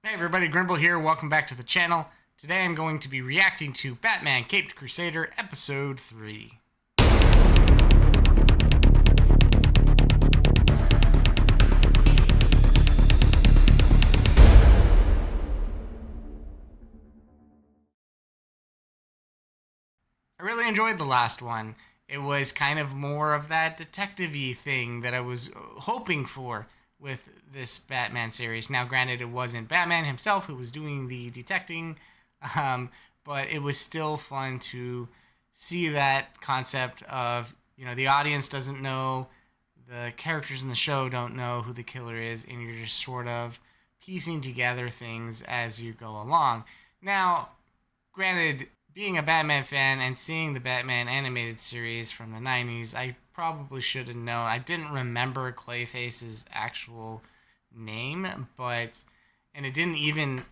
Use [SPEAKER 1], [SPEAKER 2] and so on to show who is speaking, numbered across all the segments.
[SPEAKER 1] Hey everybody, Grimble here. Welcome back to the channel. Today I'm going to be reacting to Batman Caped Crusader Episode 3. I really enjoyed the last one. It was kind of more of that detective-y thing that I was hoping for with this Batman series. Now, granted, it wasn't Batman himself who was doing the detecting, but it was still fun to see that concept of, the audience doesn't know, the characters in the show don't know who the killer is, and you're just sort of piecing together things as you go along. Now, granted, being a Batman fan and seeing the Batman animated series from the 90s, I probably should have known. I didn't remember Clayface's actual name, and it didn't even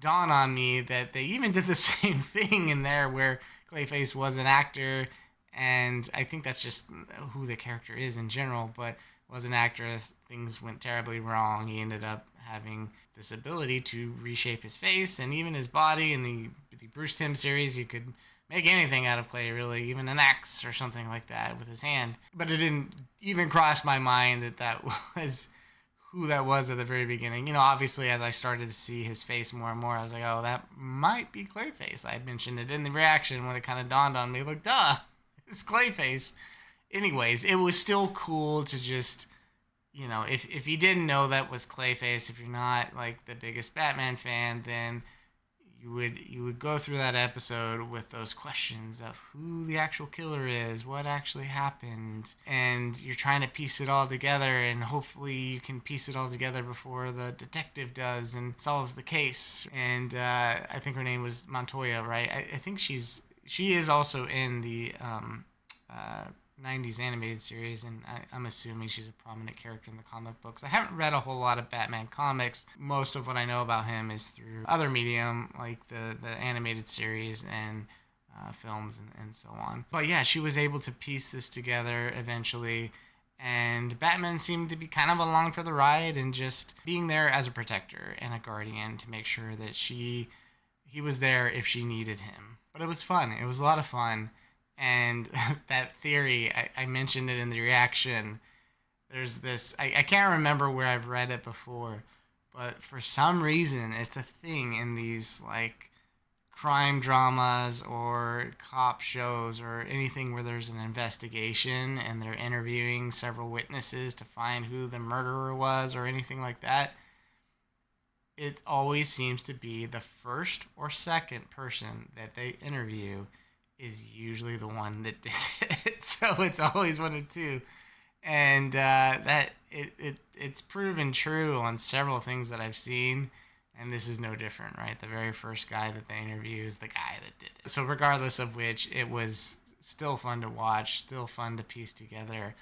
[SPEAKER 1] dawn on me that they even did the same thing in there where Clayface was an actor, and I think that's just who the character is in general, but was an actor. Things went terribly wrong. He ended up having this ability to reshape his face and even his body. In the Bruce Timm series, you could make anything out of clay, really, even an axe or something like that with his hand. But it didn't even cross my mind that was who that was at the very beginning. Obviously, as I started to see his face more and more, I was like, oh, that might be Clayface. I mentioned it in the reaction when it kind of dawned on me, like, duh, it's Clayface. Anyways, it was still cool to just, if you didn't know that was Clayface, if you're not like the biggest Batman fan, then you would go through that episode with those questions of who the actual killer is, what actually happened, and you're trying to piece it all together, and hopefully you can piece it all together before the detective does and solves the case. And I think her name was Montoya, right? I think she is also in the 90s animated series, and I'm assuming she's a prominent character in the comic books. I haven't read a whole lot of Batman comics. Most of what I know about him is through other medium, like the animated series and films and so on. But yeah, she was able to piece this together eventually, and Batman seemed to be kind of along for the ride and just being there as a protector and a guardian to make sure that he was there if she needed him. But it was fun. It was a lot of fun. And that theory, I mentioned it in the reaction. There's this, I can't remember where I've read it before, but for some reason it's a thing in these crime dramas or cop shows or anything where there's an investigation and they're interviewing several witnesses to find who the murderer was or anything like that. It always seems to be the first or second person that they interview is usually the one that did it. So it's always one of two. And that it's proven true on several things that I've seen, and this is no different, right? The very first guy that they interview is the guy that did it. So regardless of which, it was still fun to watch, still fun to piece together.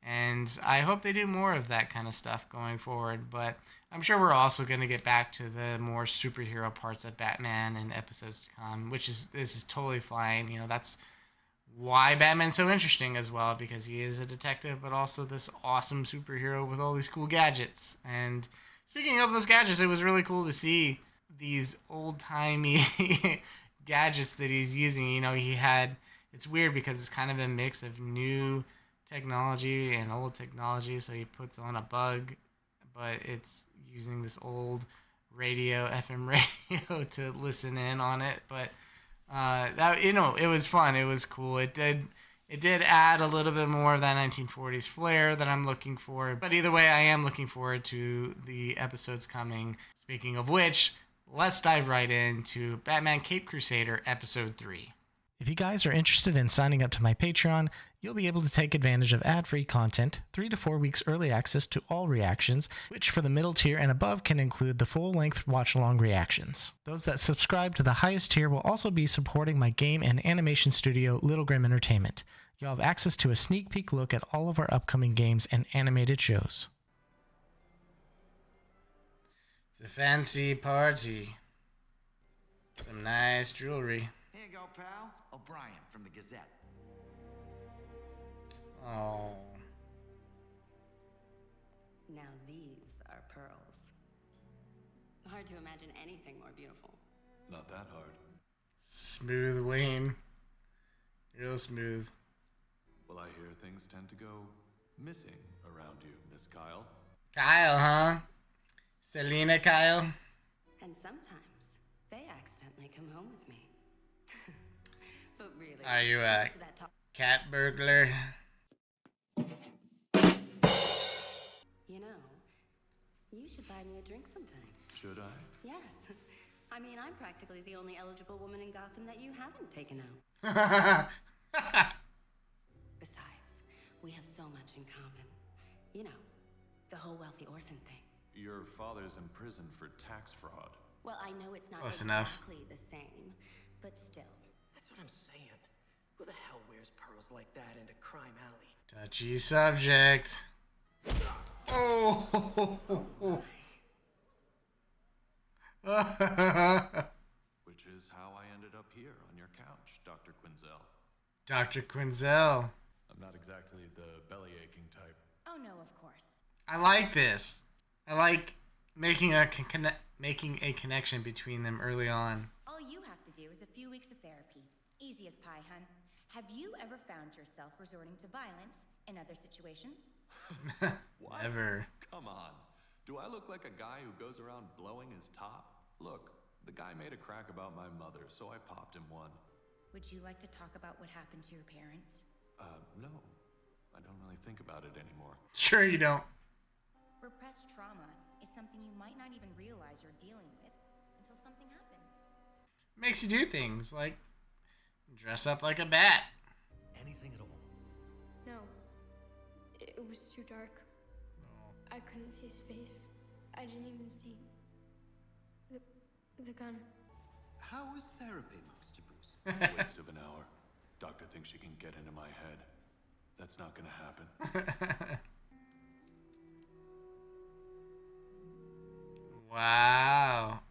[SPEAKER 1] And I hope they do more of that kind of stuff going forward. But I'm sure we're also going to get back to the more superhero parts of Batman in episodes to come, this is totally fine. That's why Batman's so interesting as well, because he is a detective, but also this awesome superhero with all these cool gadgets. And speaking of those gadgets, it was really cool to see these old-timey gadgets that he's using. It's weird because it's kind of a mix of new technology and old technology. So he puts on a bug, but it's using this old FM radio to listen in on it. But it was fun. It was cool. It did add a little bit more of that 1940s flair that I'm looking for. But either way, I am looking forward to the episodes coming. Speaking of which, let's dive right into Batman Caped Crusader Episode 3. If you guys are interested in signing up to my Patreon, you'll be able to take advantage of ad-free content, 3 to 4 weeks early access to all reactions, which for the middle tier and above can include the full-length watch-along reactions. Those that subscribe to the highest tier will also be supporting my game and animation studio, Little Grim Entertainment. You'll have access to a sneak peek look at all of our upcoming games and animated shows. It's a fancy party. Some nice jewelry.
[SPEAKER 2] Here you go, pal. O'Brien from the Gazette.
[SPEAKER 1] Oh.
[SPEAKER 3] Now these are pearls. Are hard to imagine anything more beautiful.
[SPEAKER 4] Not that hard.
[SPEAKER 1] Smooth Wayne. Real smooth.
[SPEAKER 4] Well, I hear things tend to go missing around you, Miss Kyle.
[SPEAKER 1] Kyle, huh? Selena Kyle.
[SPEAKER 3] And sometimes they accidentally come home with me. But really,
[SPEAKER 1] Are you a
[SPEAKER 3] most of that talk-
[SPEAKER 1] cat burglar?
[SPEAKER 3] You know, you should buy me a drink sometime.
[SPEAKER 4] Should I?
[SPEAKER 3] Yes. I mean, I'm practically the only eligible woman in Gotham that you haven't taken out. Besides, we have so much in common. You know, the whole wealthy orphan thing.
[SPEAKER 4] Your father's in prison for tax fraud.
[SPEAKER 3] Well, I know it's not
[SPEAKER 1] Close enough.
[SPEAKER 3] exactly the same, but still.
[SPEAKER 5] That's what I'm saying. Who the hell wears pearls like that into Crime Alley?
[SPEAKER 1] Touchy subject. Oh.
[SPEAKER 4] Which is how I ended up here on your couch, Dr. Quinzel.
[SPEAKER 1] Dr. Quinzel.
[SPEAKER 4] I'm not exactly the belly aching type.
[SPEAKER 3] Oh no, of course.
[SPEAKER 1] I like this. I like making a connection between them early on.
[SPEAKER 6] All you have to do is a few weeks of therapy. Easy as pie, hun. Have you ever found yourself resorting to violence in other situations?
[SPEAKER 4] What?
[SPEAKER 1] Never.
[SPEAKER 4] Come on. Do I look like a guy who goes around blowing his top? Look, the guy made a crack about my mother, so I popped him one.
[SPEAKER 6] Would you like to talk about what happened to your parents?
[SPEAKER 4] No. I don't really think about it anymore.
[SPEAKER 1] Sure you don't.
[SPEAKER 6] Repressed trauma is something you might not even realize you're dealing with until something happens.
[SPEAKER 1] Makes you do things like dress up like a bat.
[SPEAKER 5] Anything at all.
[SPEAKER 7] No. It was too dark. I couldn't see his face. I didn't even see the gun.
[SPEAKER 2] How was therapy, Master Bruce?
[SPEAKER 4] Waste of an hour. Doctor thinks she can get into my head. That's not gonna happen.
[SPEAKER 1] Wow.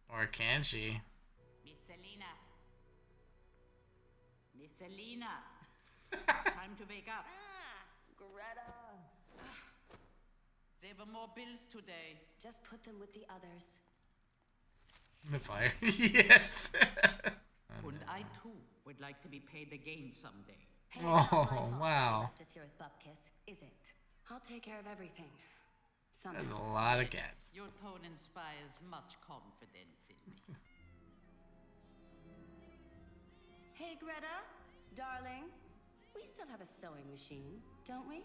[SPEAKER 1] Or can she?
[SPEAKER 8] Miss Selena. Miss Selena. It's time to wake up.
[SPEAKER 3] Greta.
[SPEAKER 8] There were more bills today.
[SPEAKER 3] Just put them with the others.
[SPEAKER 1] The fire. Yes.
[SPEAKER 8] And I too would like to be paid again someday.
[SPEAKER 3] Hey, it's not my
[SPEAKER 1] Oh,
[SPEAKER 3] fault that
[SPEAKER 1] wow.
[SPEAKER 3] you left us here with Bupkiss, is it? I'll take care of everything.
[SPEAKER 1] That's a
[SPEAKER 3] Somehow.
[SPEAKER 1] lot of cats.
[SPEAKER 8] Your tone inspires much confidence in me.
[SPEAKER 3] Hey, Greta, darling, we still have a sewing machine, don't we?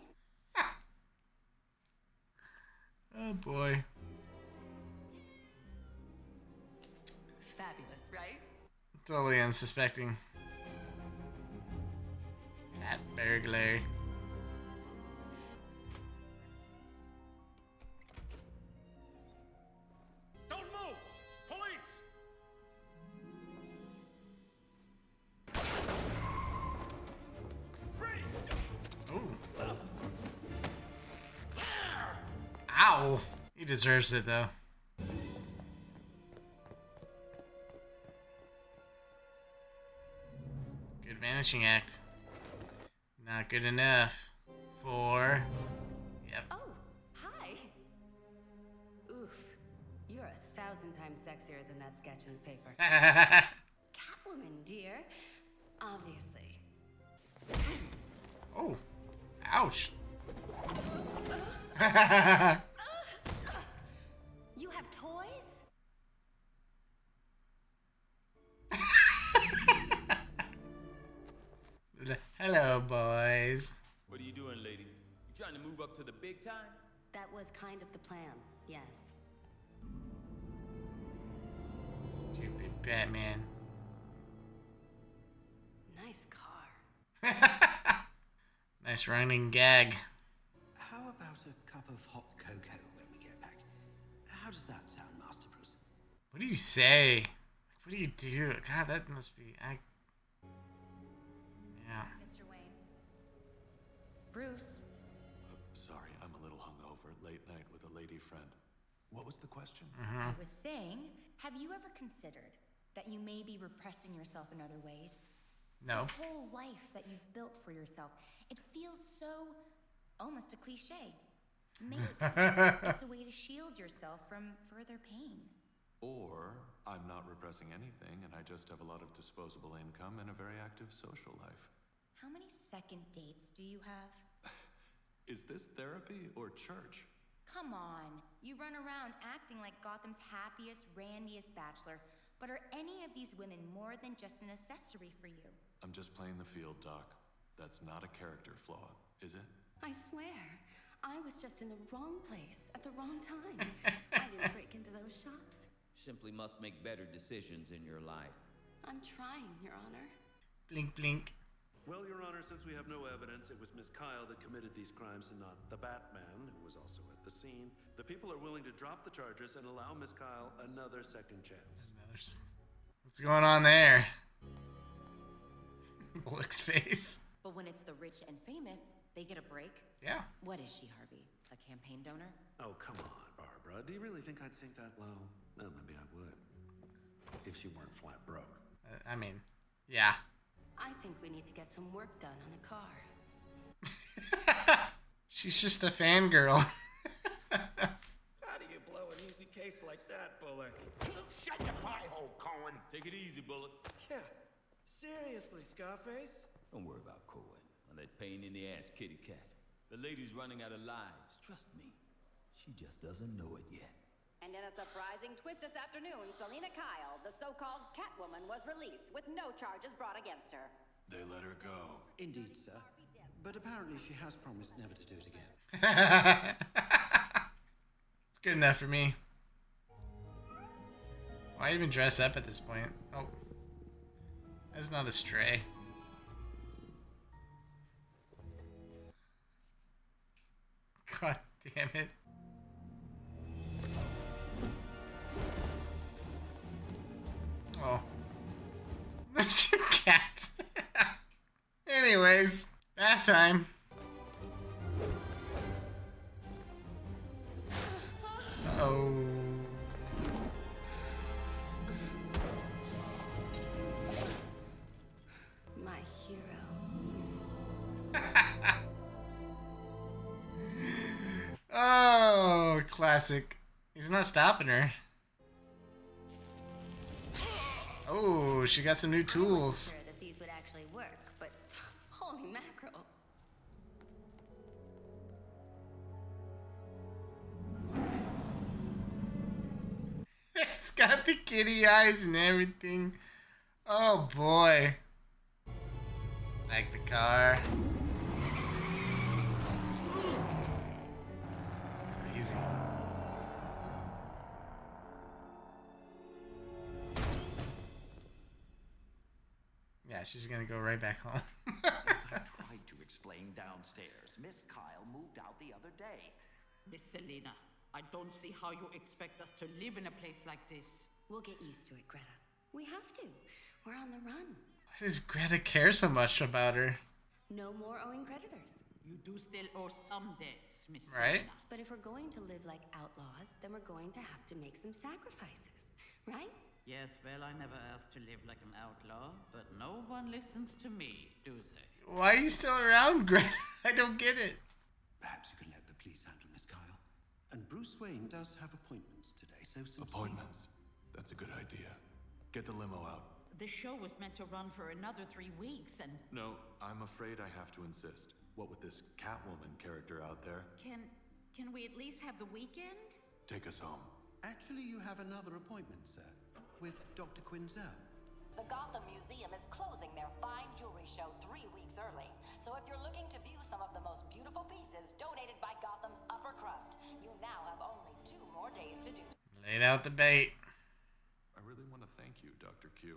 [SPEAKER 1] Oh boy.
[SPEAKER 3] Fabulous, right?
[SPEAKER 1] Totally unsuspecting. Cat burglar.
[SPEAKER 5] Don't move! Police!
[SPEAKER 1] Ooh. Ow! He deserves it though. Good vanishing act. Not good enough. 4. Yep.
[SPEAKER 3] Oh, hi. Oof, you're 1,000 times sexier than that sketch in the paper. Catwoman, dear. Obviously.
[SPEAKER 1] Oh. Ouch.
[SPEAKER 3] You have toys?
[SPEAKER 1] Hello, boys.
[SPEAKER 9] What are you doing, lady? You trying to move up to the big time?
[SPEAKER 3] That was kind of the plan, yes.
[SPEAKER 1] Stupid Batman.
[SPEAKER 3] Nice car.
[SPEAKER 1] Nice running gag.
[SPEAKER 2] How about a cup of hot cocoa when we get back? How does that sound, Master Bruce?
[SPEAKER 1] What do you say? What do you do? God, that must be. Yeah.
[SPEAKER 6] Mr. Wayne. Bruce.
[SPEAKER 4] Sorry, I'm a little hungover. Late night with a lady friend. What was the question?
[SPEAKER 6] I was saying, have you ever considered that you may be repressing yourself in other ways?
[SPEAKER 1] No.
[SPEAKER 6] This whole life that you've built for yourself, it feels so almost a cliche. Maybe it's a way to shield yourself from further pain.
[SPEAKER 4] Or I'm not repressing anything and I just have a lot of disposable income and a very active social life.
[SPEAKER 6] How many second dates do you have?
[SPEAKER 4] Is this therapy or church?
[SPEAKER 6] Come on. You run around acting like Gotham's happiest, randiest bachelor, but are any of these women more than just an accessory for you?
[SPEAKER 4] I'm just playing the field, Doc. That's not a character flaw, is it?
[SPEAKER 3] I swear, I was just in the wrong place at the wrong time. I didn't break into those shops.
[SPEAKER 9] Simply must make better decisions in your life.
[SPEAKER 3] I'm trying, Your Honor.
[SPEAKER 1] Blink, blink.
[SPEAKER 10] Well, Your Honor, since we have no evidence it was Miss Kyle that committed these crimes and not the Batman, who was also at the scene, the people are willing to drop the charges and allow Miss Kyle another second chance.
[SPEAKER 1] What's going on there? Bullock's face.
[SPEAKER 11] But when it's the rich and famous, they get a break?
[SPEAKER 1] Yeah.
[SPEAKER 11] What is she, Harvey? A campaign donor?
[SPEAKER 10] Oh, come on, Barbara. Do you really think I'd sink that low? Well, maybe I would. If she weren't flat broke.
[SPEAKER 1] I mean, yeah.
[SPEAKER 3] I think we need to get some work done on the car.
[SPEAKER 1] She's just a fangirl.
[SPEAKER 5] How do you blow an easy case like that, Bullock?
[SPEAKER 9] Shut your pie hole, Cohen. Take it easy, Bullet.
[SPEAKER 5] Yeah. Seriously, Scarface?
[SPEAKER 9] Don't worry about Cohen or that pain in the ass kitty cat. The lady's running out of lives. Trust me. She just doesn't know it yet.
[SPEAKER 12] And in a surprising twist this afternoon, Selina Kyle, the so-called Catwoman, was released with no charges brought against her.
[SPEAKER 4] They let her go.
[SPEAKER 2] Indeed, sir. But apparently she has promised never to do it again.
[SPEAKER 1] It's good enough for me. Why even dress up at this point? Oh. That's not a stray. God damn it. Oh. There's a cat. Anyways, bath time. Uh-oh.
[SPEAKER 3] My hero.
[SPEAKER 1] Oh, classic. He's not stopping her. Oh, she got some new tools.
[SPEAKER 3] Sure that these would actually work, but holy mackerel.
[SPEAKER 1] It's got the kitty eyes and everything. Oh boy. Like the car. Crazy. Yeah, she's gonna go right back home.
[SPEAKER 13] As I tried to explain downstairs, Miss Kyle moved out the other day.
[SPEAKER 8] Miss Selena, I don't see how you expect us to live in a place like this.
[SPEAKER 3] We'll get used to it, Greta. We have to. We're on the run.
[SPEAKER 1] Why does Greta care so much about her?
[SPEAKER 3] No more owing creditors.
[SPEAKER 8] You do still owe some debts, Miss
[SPEAKER 1] Right?
[SPEAKER 8] Selena.
[SPEAKER 3] But if we're going to live like outlaws, then we're going to have to make some sacrifices, right?
[SPEAKER 8] Yes, well, I never asked to live like an outlaw, but no one listens to me, do they?
[SPEAKER 1] Why are you still around, Greta? I don't get it.
[SPEAKER 2] Perhaps you can let the police handle Miss Kyle. And Bruce Wayne does have appointments today, so some
[SPEAKER 4] Appointments? That's a good idea. Get the limo out.
[SPEAKER 8] The show was meant to run for another 3 weeks, and
[SPEAKER 4] No, I'm afraid I have to insist. What with this Catwoman character out there?
[SPEAKER 8] can we at least have the weekend?
[SPEAKER 4] Take us home.
[SPEAKER 2] Actually, you have another appointment, sir, with Dr. Quinzel.
[SPEAKER 12] The Gotham Museum is closing their fine jewelry show 3 weeks early. So if you're looking to view some of the most beautiful pieces donated by Gotham's upper crust, you now have only 2 more days to do.
[SPEAKER 1] Laid out the bait.
[SPEAKER 4] I really want to thank you, Dr. Q.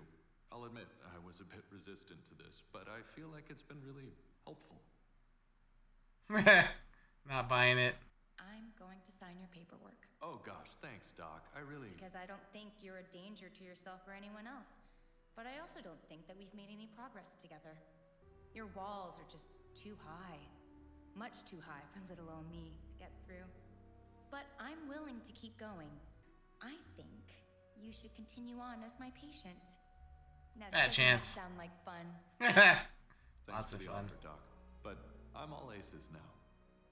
[SPEAKER 4] I'll admit I was a bit resistant to this, but I feel like it's been really helpful.
[SPEAKER 1] Not buying it.
[SPEAKER 6] I'm going to sign your paperwork.
[SPEAKER 4] Oh gosh, thanks, Doc. I really...
[SPEAKER 6] Because I don't think you're a danger to yourself or anyone else. But I also don't think that we've made any progress together. Your walls are just too high. Much too high for little old me to get through. But I'm willing to keep going. I think you should continue on as my patient. Now,
[SPEAKER 1] That
[SPEAKER 6] doesn't
[SPEAKER 1] chance.
[SPEAKER 6] That sound like fun?
[SPEAKER 4] Thanks
[SPEAKER 1] Lots
[SPEAKER 4] for
[SPEAKER 1] of
[SPEAKER 4] the
[SPEAKER 1] fun.
[SPEAKER 4] offer, Doc. But I'm all aces now.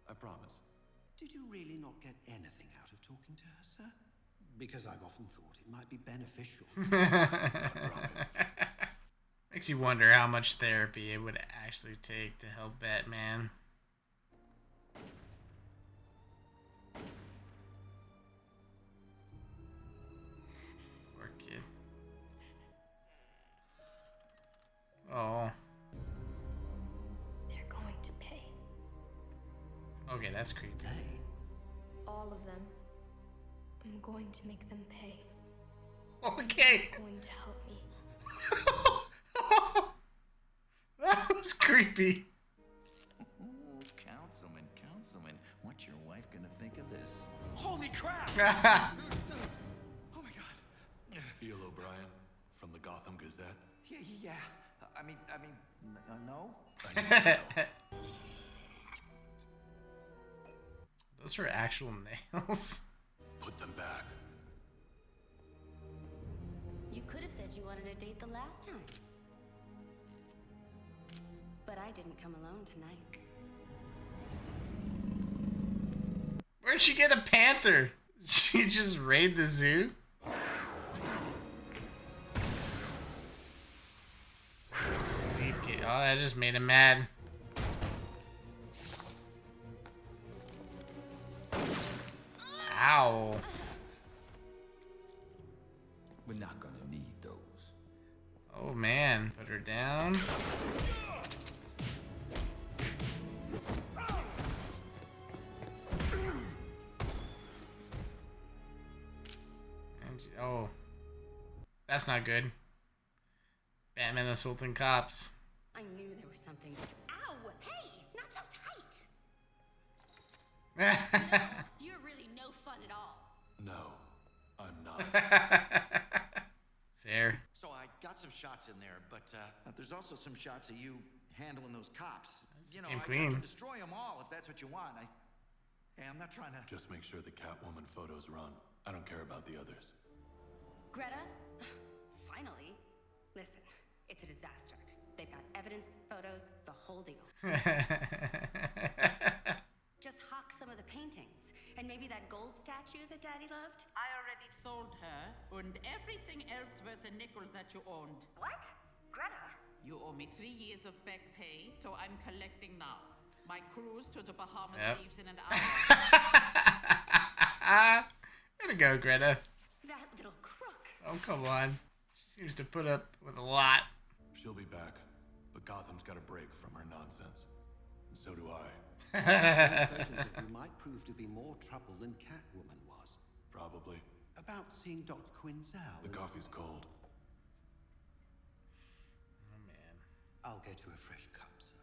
[SPEAKER 4] I promise.
[SPEAKER 2] Did you really not get anything out of talking to her, sir? because I've often thought it might be beneficial.
[SPEAKER 1] Makes you wonder how much therapy it would actually take to help Batman. Poor kid. Oh.
[SPEAKER 7] They're going to pay.
[SPEAKER 1] Okay, that's creepy.
[SPEAKER 7] All of them. I'm going to make them pay.
[SPEAKER 1] Okay.
[SPEAKER 7] They're going to help me.
[SPEAKER 1] That was creepy.
[SPEAKER 13] Councilman, what's your wife gonna think of this?
[SPEAKER 10] Holy crap! Oh my god.
[SPEAKER 4] E.L. O'Brien from the Gotham Gazette.
[SPEAKER 13] Yeah. I mean, no.
[SPEAKER 1] Those are actual nails.
[SPEAKER 4] Put them back.
[SPEAKER 3] You could have said you wanted a date the last time. But I didn't come alone tonight.
[SPEAKER 1] Where'd she get a panther? She just raid the zoo? Sleep kid. Oh, that just made him mad. Ow.
[SPEAKER 13] We're not gonna need those.
[SPEAKER 1] Oh man, put her down. And oh, that's not good. Batman assaulting cops.
[SPEAKER 3] I knew there was something. Ow! Hey! Not so tight! You're really no fun at all.
[SPEAKER 4] No, I'm not.
[SPEAKER 1] Fair.
[SPEAKER 13] So I got some shots in there, but there's also some shots of you handling those cops. You know, I can destroy them all if that's what you want. I'm not trying to...
[SPEAKER 4] Just make sure the Catwoman photos run. I don't care about the others.
[SPEAKER 3] Greta? Finally. Listen, it's a disaster. They've got evidence, photos, the whole deal. Just hawk some of the paintings. And maybe that gold statue that Daddy loved?
[SPEAKER 8] I already sold her and everything else worth a nickel that you owned.
[SPEAKER 3] What? Greta?
[SPEAKER 8] You owe me 3 years of back pay, so I'm collecting now. My cruise to the Bahamas leaves in an hour.
[SPEAKER 1] Way to go, Greta.
[SPEAKER 3] That little crook.
[SPEAKER 1] Oh, come on. She seems to put up with a lot.
[SPEAKER 4] She'll be back, but Gotham's got a break from her nonsense. And so do I.
[SPEAKER 2] Photos of you might prove to be more trouble than Catwoman was.
[SPEAKER 4] Probably.
[SPEAKER 2] About seeing Dr. Quinzel.
[SPEAKER 4] The coffee's cold.
[SPEAKER 1] Oh, man.
[SPEAKER 2] I'll get you a fresh cup, sir.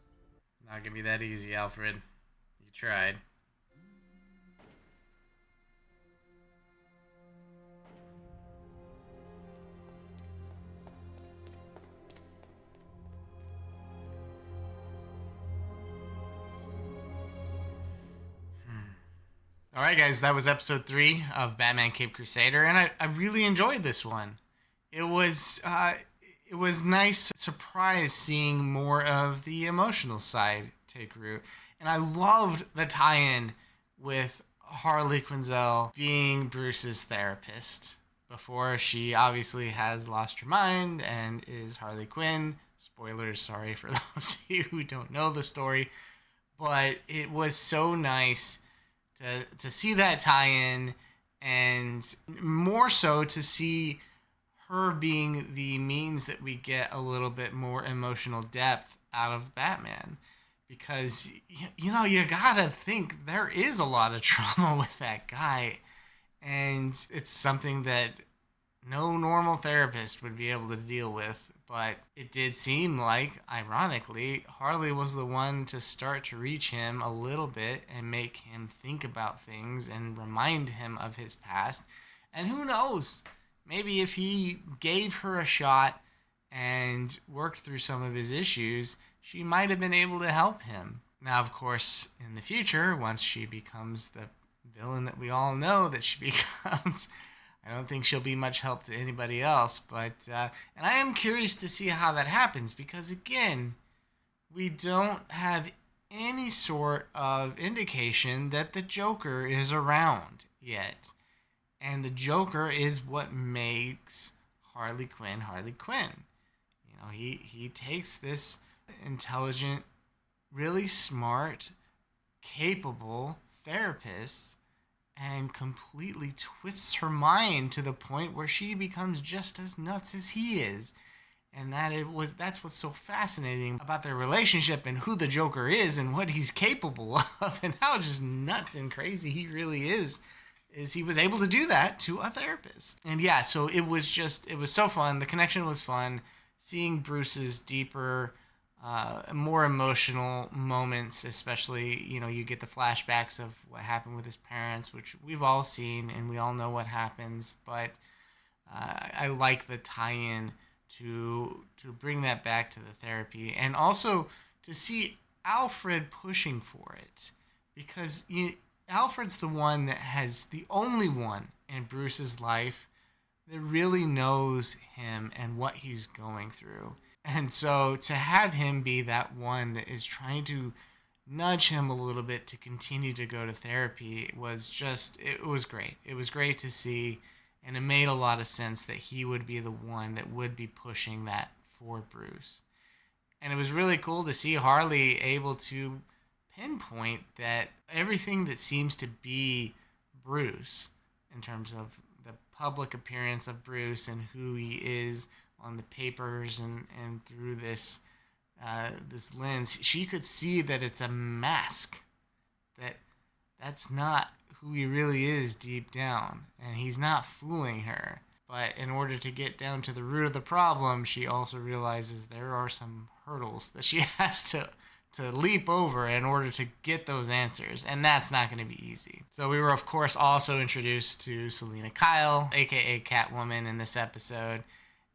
[SPEAKER 1] Not gonna be that easy, Alfred. You tried. Alright guys, that was episode 3 of Batman Cape Crusader, and I really enjoyed this one. It was nice surprise seeing more of the emotional side take root. And I loved the tie-in with Harley Quinzel being Bruce's therapist before she obviously has lost her mind and is Harley Quinn. Spoilers, sorry for those of you who don't know the story. But it was so nice to see that tie-in, and more so to see her being the means that we get a little bit more emotional depth out of Batman. Because, you know, you gotta think there is a lot of trauma with that guy, and it's something that no normal therapist would be able to deal with. But it did seem like, ironically, Harley was the one to start to reach him a little bit and make him think about things and remind him of his past. And who knows, maybe if he gave her a shot and worked through some of his issues, she might have been able to help him. Now, of course, in the future, once she becomes the villain that we all know that she becomes, I don't think she'll be much help to anybody else. But and I am curious to see how that happens, because again, we don't have any sort of indication that the Joker is around yet. And the Joker is what makes Harley Quinn Harley Quinn. You know, he takes this intelligent, really smart, capable therapist and completely twists her mind to the point where she becomes just as nuts as he is. And that's what's so fascinating about their relationship and who the Joker is and what he's capable of and how just nuts and crazy he really is he was able to do that to a therapist. And yeah, so it was so fun. The connection was fun. Seeing Bruce's deeper, more emotional moments, especially, you know, you get the flashbacks of what happened with his parents, which we've all seen and we all know what happens. But I like the tie-in to bring that back to the therapy, and also to see Alfred pushing for it, because Alfred's the only one in Bruce's life that really knows him and what he's going through. And so to have him be that one that is trying to nudge him a little bit to continue to go to therapy it was great. It was great to see, and it made a lot of sense that he would be the one that would be pushing that for Bruce. And it was really cool to see Harley able to pinpoint that everything that seems to be Bruce, in terms of the public appearance of Bruce and who he is on the papers and through this lens, she could see that it's a mask, that's not who he really is deep down, and he's not fooling her. But in order to get down to the root of the problem, she also realizes there are some hurdles that she has to leap over in order to get those answers, and that's not going to be easy. So we were, of course, also introduced to Selena Kyle, aka Catwoman, in this episode,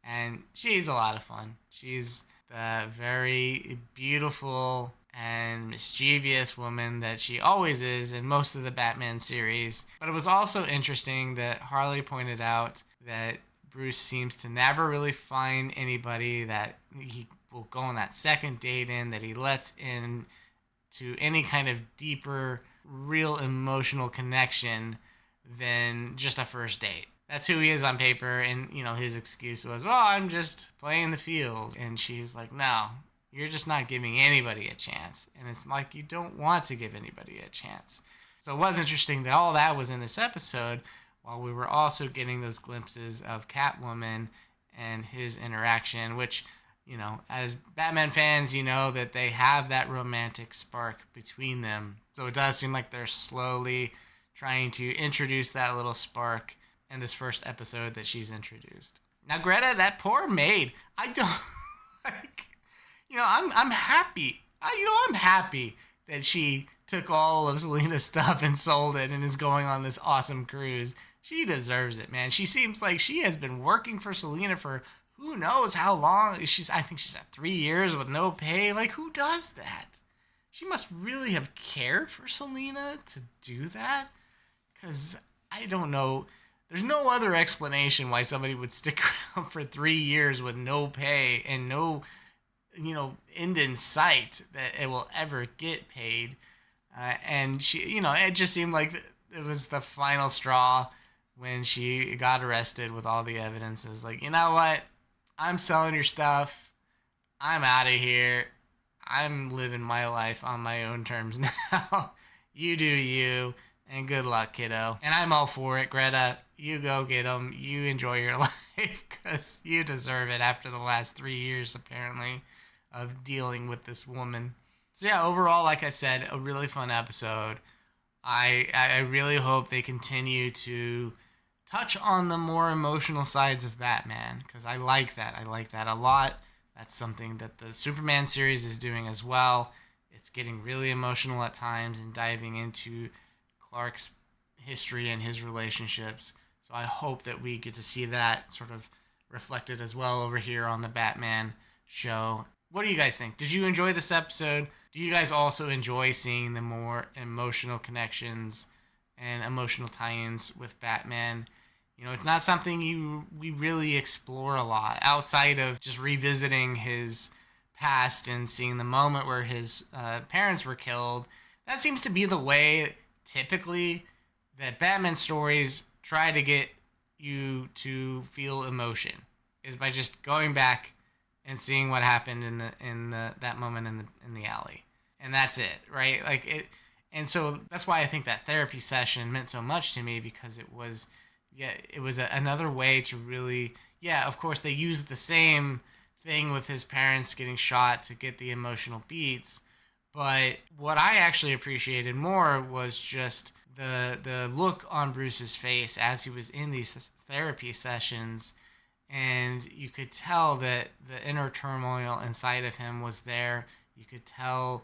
[SPEAKER 1] and she's a lot of fun. She's the very beautiful and mischievous woman that she always is in most of the Batman series. But it was also interesting that Harley pointed out that Bruce seems to never really find anybody that he will go on that second date in, that he lets in to any kind of deeper, real emotional connection than just a first date. That's who he is on paper, and, you know, his excuse was, well, I'm just playing the field. And she's like, no, you're just not giving anybody a chance. And it's like, you don't want to give anybody a chance. So it was interesting that all that was in this episode, while we were also getting those glimpses of Catwoman and his interaction, which, you know, as Batman fans, you know that they have that romantic spark between them. So it does seem like they're slowly trying to introduce that little spark in this first episode that she's introduced. Now, Greta, that poor maid, I don't, like, you know, I'm happy. I'm happy that she took all of Selena's stuff and sold it and is going on this awesome cruise. She deserves it, man. She seems like she has been working for Selena for who knows how long. I think she's at 3 years with no pay. Like, who does that? She must really have cared for Selena to do that. Because I don't know. There's no other explanation why somebody would stick around for 3 years with no pay and no, you know, end in sight that it will ever get paid. And she, you know, it just seemed like it was the final straw when she got arrested with all the evidence. It was like, you know what? I'm selling your stuff. I'm out of here. I'm living my life on my own terms now. You do you, and good luck, kiddo. And I'm all for it, Greta. You go get them. You enjoy your life, because you deserve it after the last 3 years, apparently, of dealing with this woman. So yeah, overall, like I said, a really fun episode. I really hope they continue to touch on the more emotional sides of Batman, because I like that. I like that a lot. That's something that the Superman series is doing as well. It's getting really emotional at times and diving into Clark's history and his relationships. So I hope that we get to see that sort of reflected as well over here on the Batman show. What do you guys think? Did you enjoy this episode? Do you guys also enjoy seeing the more emotional connections and emotional tie-ins with Batman? You know, it's not something we really explore a lot outside of just revisiting his past and seeing the moment where his parents were killed. That seems to be the way, typically, that Batman stories try to get you to feel emotion, is by just going back and seeing what happened in that moment in the alley. And that's it, right? Like it. And so that's why I think that therapy session meant so much to me, because it was another way to really, of course they used the same thing with his parents getting shot to get the emotional beats, but what I actually appreciated more was just the look on Bruce's face as he was in these therapy sessions, and you could tell that the inner turmoil inside of him was there. You could tell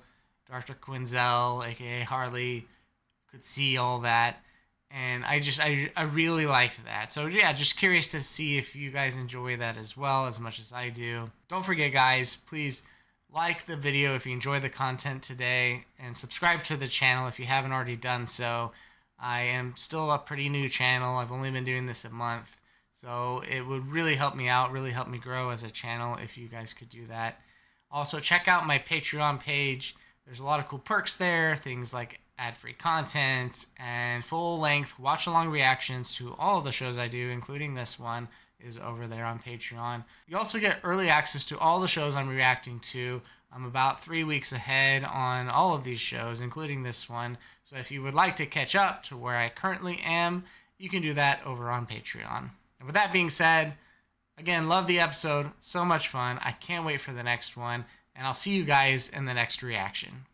[SPEAKER 1] Dr. Quinzel, aka Harley, could see all that, and I really liked that. So yeah, just curious to see if you guys enjoy that as well as much as I do. Don't forget, guys, please like the video if you enjoy the content today, and subscribe to the channel if you haven't already done so. I am still a pretty new channel. I've only been doing this a month, so it would really help me out, really help me grow as a channel if you guys could do that. Also, check out my Patreon page. There's a lot of cool perks there, things like ad-free content and full-length watch-along reactions to all of the shows I do, including this one, is over there on Patreon. You also get early access to all the shows I'm reacting to. I'm about 3 weeks ahead on all of these shows, including this one. So if you would like to catch up to where I currently am, you can do that over on Patreon. And with that being said, again, love the episode. So much fun. I can't wait for the next one. And I'll see you guys in the next reaction.